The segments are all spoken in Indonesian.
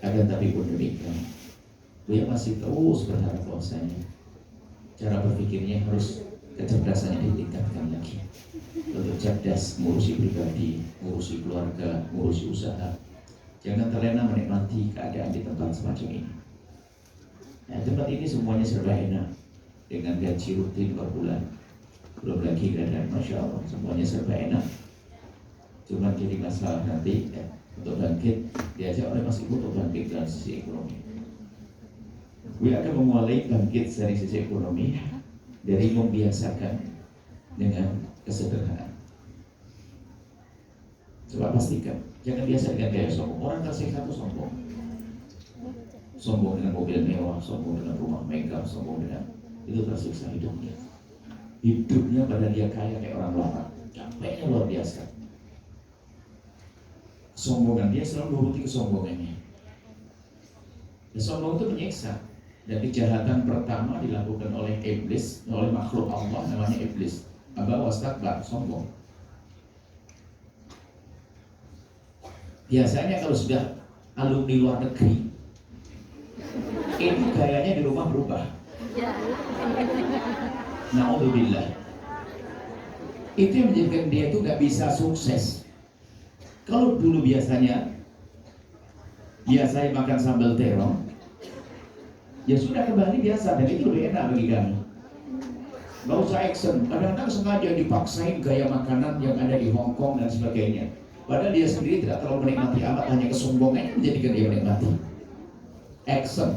Akan tapi pun demikian, dia masih terus berharap bahwasanya cara berpikirnya harus kecerdasannya ditingkatkan lagi untuk cerdas mengurusi pribadi, mengurusi keluarga, mengurusi usaha. Jangan terlena menikmati keadaan di tempat semacam ini. Nah, tempat ini semuanya serba enak dengan gaji rutin per bulan, belum lagi dan masya Allah semuanya serba enak. Cuma jadi masalah nanti ya, untuk bangkit diajak oleh Mas Ibu untuk bangkit dari sisi ekonomi. Gue akan memulai bangkit dari sisi ekonomi dari membiasakan dengan kesederhanaan. Coba pastikan, jangan biasa dengan gaya sombong. Orang tersiksa itu sombong. Sombong dengan mobil mewah, sombong dengan rumah megah, sombong dengan itu tersiksa hidupnya. Hidupnya pada dia kaya kayak orang larat, capeknya luar biasa. Kesombongan dia selalu nuruti kesombongannya. Sombong itu menyiksa. Dan kejahatan pertama dilakukan oleh iblis, oleh makhluk Allah namanya iblis. Aba wastakbar, sombong. Biasanya kalau sudah alumni luar negeri, itu gayanya di rumah berubah. Na'udzubillah. Itu yang menjadikan dia itu gak bisa sukses. Kalau dulu biasanya makan sambal terong, ya sudah kembali biasa, dan itu lebih enak bagi kami. Gak usah action, kadang-kadang sengaja dipaksain gaya makanan yang ada di Hong Kong dan sebagainya. Padahal dia sendiri tidak terlalu menikmati amat, hanya kesombongannya menjadikan dia menikmati. Action.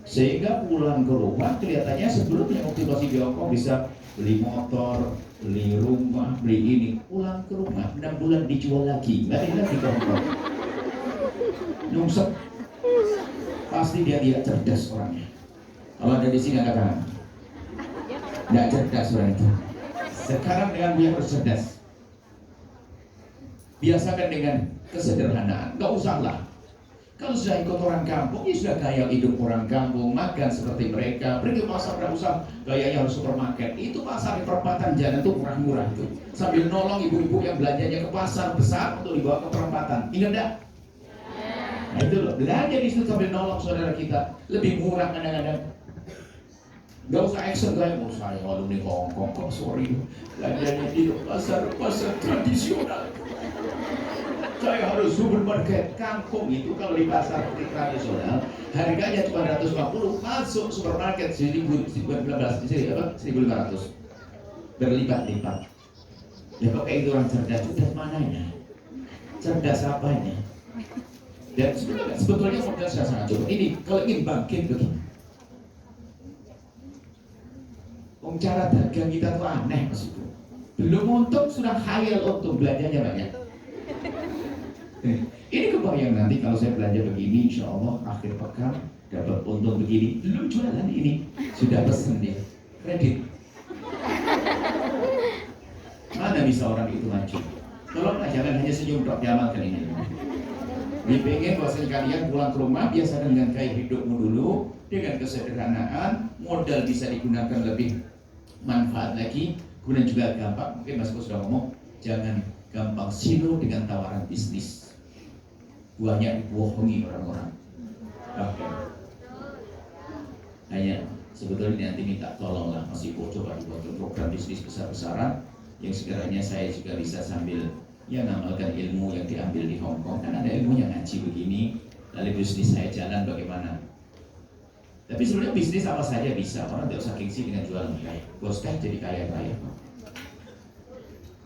Sehingga pulang ke rumah kelihatannya sebelumnya waktu masih di Hong Kong bisa beli motor, beli rumah, beli ini. Pulang ke rumah 6 bulan dijual lagi, nggak ada lagi ke Hong Kong. Nyungsep. Pasti dia tidak cerdas orangnya. Kalau ada di sini katakan, nggak cerdas orang itu. Sekarang dengan dia harus cerdas. Biasakan dengan kesederhanaan, nggak usahlah. Kalau sudah ikut orang kampung, ya sudah gaya hidup orang kampung, makan seperti mereka, pergi ke pasar, nggak usah gayanya harus supermarket. Itu pasar di perempatan jalan itu murah-murah itu. Sambil nolong ibu-ibu yang belanjanya ke pasar besar untuk dibawa ke perempatan. Ingat enggak? Nah itu loh, belanja di situ sambil nolong saudara kita, lebih murah kadang-kadang. Gak usah action gaya, mau saya kalau di Hong Kong, kok sorry, belanjanya di pasar tradisional. Saya harus supermarket kampung itu kalau di pasar tradisional harganya cuma 250, masuk supermarket 1500 berlipat-lipat. Ya kok kayak itu orang cerdas mananya? Cerdas apanya? Dan sebetulnya modal saya sangat cukup. Ini kalau ingin bangkit begini. Cara dagang kita tuh aneh Mas Ibu. Belum untung sudah khayal untung, belanjanya banyak. Ini kebayang nanti kalau saya belanja begini, insya Allah akhir pekan dapat untung begini. Belum jualan ini, sudah pesen dia kredit. Mana bisa orang itu maju? Tolonglah jangan hanya senyum dok, diamalkan ini. Dipengen bahwasanya kalian pulang ke rumah biasa dengan gaya hidupmu dulu, dengan kesederhanaan, modal bisa digunakan lebih manfaat lagi, kemudian juga gampang. Mungkin Mas Bos sudah ngomong, jangan gampang silo dengan tawaran bisnis. Banyak dibohongi orang-orang. Oke. Hanya sebetulnya nanti minta tolonglah Mas Ibu coba dibuat program bisnis besar-besaran yang sekiranya saya juga bisa sambil ya ngamalkan ilmu yang diambil di Hong Kong. Kan ada ilmu yang ngaji begini, lalu bisnis saya jalan bagaimana. Tapi sebenarnya bisnis apa saja bisa, orang tidak usah gengsi dengan jualan kayak bos teh jadi kaya raya.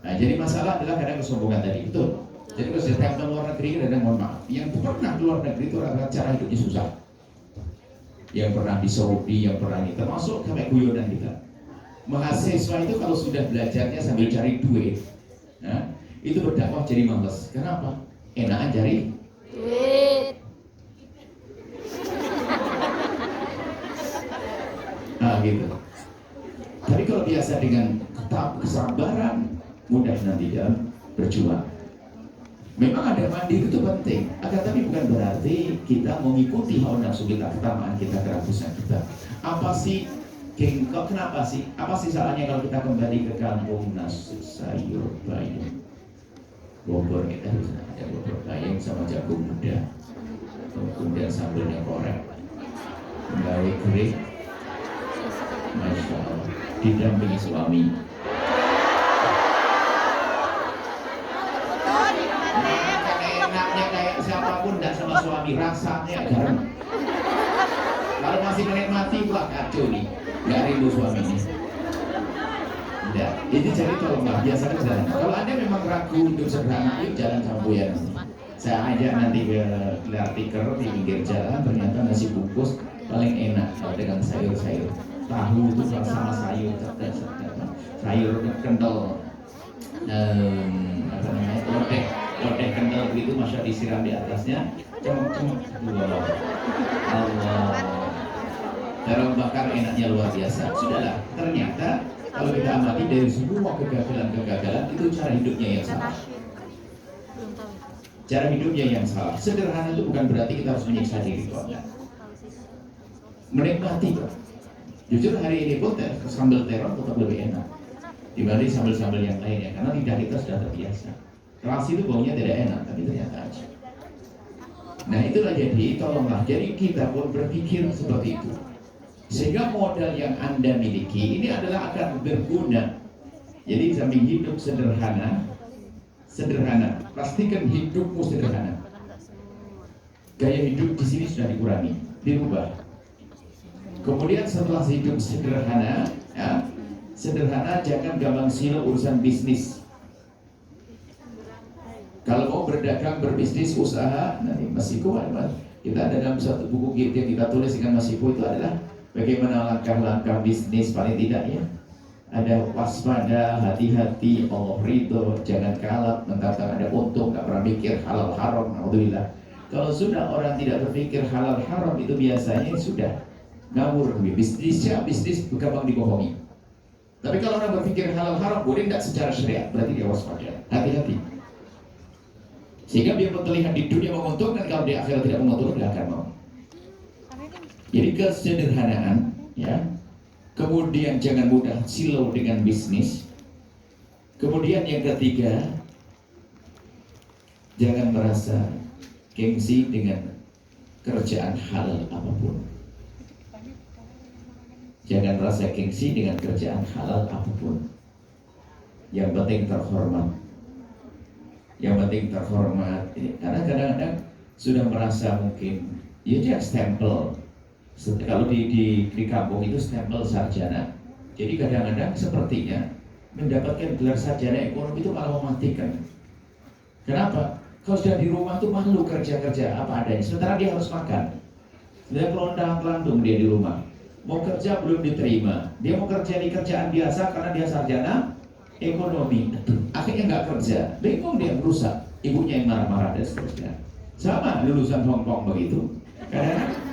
Nah jadi masalah adalah kadang kesombongan tadi, betul. Jadi kalau saya ke luar negeri, kadang mohon maaf, yang pernah ke luar negeri itu rata-rata cara hidupnya susah. Yang pernah di Saudi, yang pernah ini, termasuk kayak guyonan kita. Mahasiswa itu kalau sudah belajarnya sambil cari duit, nah, itu berdakwah jadi males. Kenapa? Enakan cari duit. Nah gitu. Tapi kalau biasa dengan kesabaran, mudah nanti dalam berjuang. Memang ada mandi itu penting, akan tapi bukan berarti kita mengikuti hawa nafsu kita, ketamaan kita, kerakusan kita. Apa sih kok kenapa sih? Apa sih salahnya kalau kita kembali ke kampung nasi sayur bayam? Bogor kita harus ada bubur bayam sama jagung muda. kemudian sambelnya korek, gawe kering, Masya Allah, didampingi suami. Enaknya kayak siapapun tidak sama suami, rasanya garam. Kalau masih menikmati, wah kacau nih, nggak rindu suami ini. Tidak, itu jadi tolonglah biasa jalan. Kalau Anda memang ragu untuk sederhana, yuk jalan Sampuyan. Saya ajak nanti ke Gelar Tikar di pinggir jalan, ternyata nasi bungkus paling enak kalau dengan sayur-sayur. Tahu itu sama sayur, sayur kental, apa namanya, lodeh kental begitu, masya disiram di atasnya, cemuk-cemuk, Allah. Cara bakar enaknya luar biasa. Sudahlah, ternyata kalau kita amati dari semua kegagalan itu cara hidupnya yang salah. Cara hidupnya yang salah. Sederhana itu bukan berarti kita harus menyiksa diri, kok. Menikmati, kok. Jujur hari ini pun sambal terong tetap lebih enak dibanding sambal-sambal yang lainnya, karena lidah kita sudah terbiasa. Terasi itu baunya tidak enak, tapi ternyata aja. Nah itulah, jadi tolonglah, jadi kita pun berpikir seperti itu. Sehingga modal yang Anda miliki ini adalah akan berguna. Jadi samping hidup sederhana, pastikan hidupmu sederhana. Gaya hidup di sini sudah dikurangi, dirubah. Kemudian setelah hidup sederhana, ya, sederhana, jangan gampang silau urusan bisnis. Kalau mau berdagang, berbisnis, usaha, nanti Mas Iko, kita ada dalam satu buku kita yang kita tulis dengan Mas Iko, itu adalah bagaimana langkah-langkah bisnis paling tidak, ya. Ada waspada, hati-hati, Allah ridho, jangan kalap, mentang-mentang ada untung, nggak pernah mikir halal haram, alhamdulillah. Kalau sudah orang tidak berpikir halal haram, itu biasanya sudah ngawur, bisnisnya bisnis gampang dibohongi. Tapi kalau orang berpikir halal haram, boleh tidak secara syariat, berarti dia waspada, hati-hati. Sehingga biar terlihat di dunia menguntungkan, kalau di akhirat tidak menguntungkan, tidak akan mau. Jadi kesederhanaan, ya. Kemudian jangan mudah silau dengan bisnis. Kemudian yang ketiga, jangan merasa gengsi dengan kerjaan halal apapun. Jangan merasa gengsi dengan kerjaan halal apapun. Yang penting terhormat. Yang penting terhormat. Karena kadang-kadang sudah merasa mungkin, ya dia stempel. Kalau di kampung itu stempel sarjana. Jadi kadang-kadang sepertinya mendapatkan gelar sarjana ekonomi itu malah mematikan. Kenapa? Kalau sudah di rumah tuh malu kerja-kerja apa adanya. Sementara dia harus makan. Dia kelondang-kelandung dia di rumah. Mau kerja belum diterima. Dia mau kerja di kerjaan biasa karena dia sarjana ekonomi. Akhirnya nggak kerja. Bingung dia, merusak. Ibunya yang marah-marah dan seterusnya. Sama lulusan Hong Kong begitu. Kadang